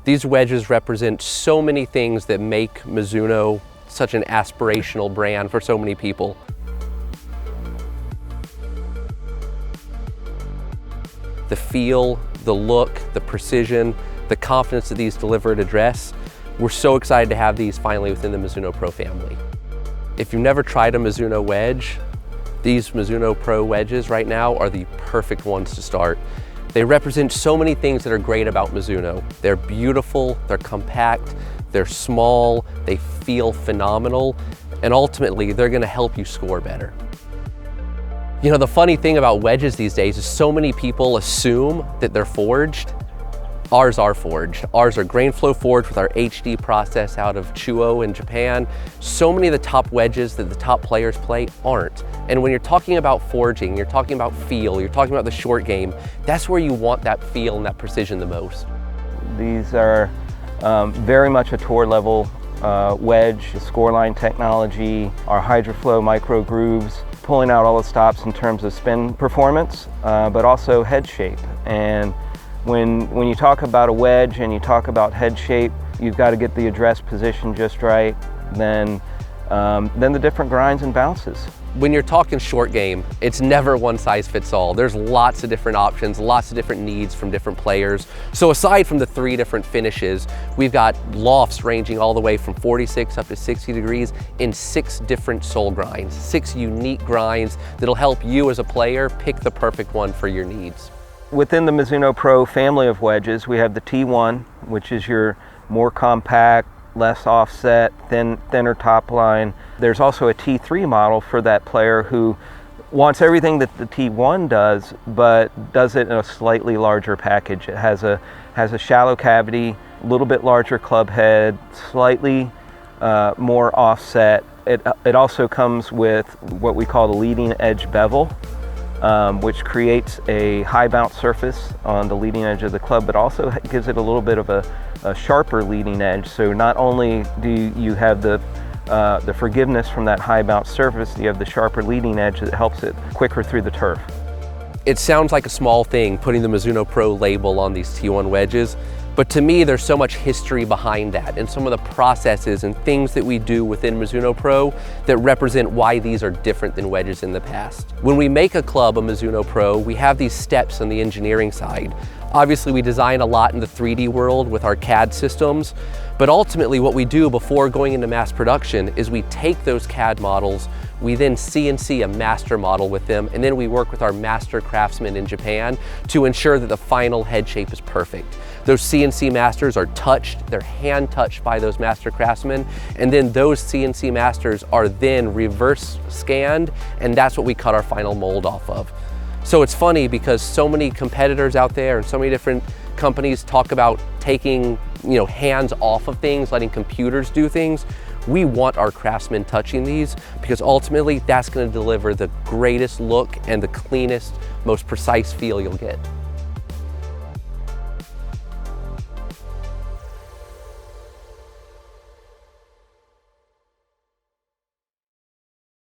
These wedges represent so many things that make Mizuno such an aspirational brand for so many people. The feel, the look, the precision, the confidence that these deliver at address. We're so excited to have these finally within the Mizuno Pro family. If you've never tried a Mizuno wedge, these Mizuno Pro wedges right now are the perfect ones to start. They represent so many things that are great about Mizuno. They're beautiful, they're compact, they're small, they feel phenomenal, and ultimately they're gonna help you score better. You know, the funny thing about wedges these days is so many people assume that they're forged. Ours are forged. Ours are grain flow forged with our HD process out of Chuo in Japan. So many of the top wedges that the top players play aren't. And when you're talking about forging, you're talking about feel, you're talking about the short game, that's where you want that feel and that precision the most. These are very much a tour level wedge, the scoreline technology, our HydroFlow micro grooves, pulling out all the stops in terms of spin performance, but also head shape. And when you talk about a wedge and you talk about head shape, you've got to get the address position just right, then the different grinds and bounces. When you're talking short game, it's never one size fits all. There's lots of different options, lots of different needs from different players. So aside from the 3 different finishes, we've got lofts ranging all the way from 46 up to 60 degrees in 6 different sole grinds, 6 unique grinds that'll help you as a player pick the perfect one for your needs. Within the Mizuno Pro family of wedges, we have the T-1, which is your more compact, less offset, thinner top line. There's also a T-3 model for that player who wants everything that the T-1 does, but does it in a slightly larger package. It has a shallow cavity, a little bit larger club head, slightly more offset. It also comes with what we call the leading edge bevel, which creates a high bounce surface on the leading edge of the club, but also gives it a little bit of a sharper leading edge. So not only do you have the forgiveness from that high bounce surface, you have the sharper leading edge that helps it quicker through the turf. It sounds like a small thing, putting the Mizuno Pro label on these T1 wedges, but to me, there's so much history behind that and some of the processes and things that we do within Mizuno Pro that represent why these are different than wedges in the past. When we make a club a Mizuno Pro, we have these steps on the engineering side. Obviously, we design a lot in the 3D world with our CAD systems, but ultimately what we do before going into mass production is we take those CAD models, we then CNC a master model with them, and then we work with our master craftsmen in Japan to ensure that the final head shape is perfect. Those CNC masters are touched, they're hand touched by those master craftsmen, and then those CNC masters are then reverse scanned, and that's what we cut our final mold off of. So it's funny because so many competitors out there and so many different companies talk about taking, hands off of things, letting computers do things. We want our craftsmen touching these because ultimately that's going to deliver the greatest look and the cleanest, most precise feel you'll get.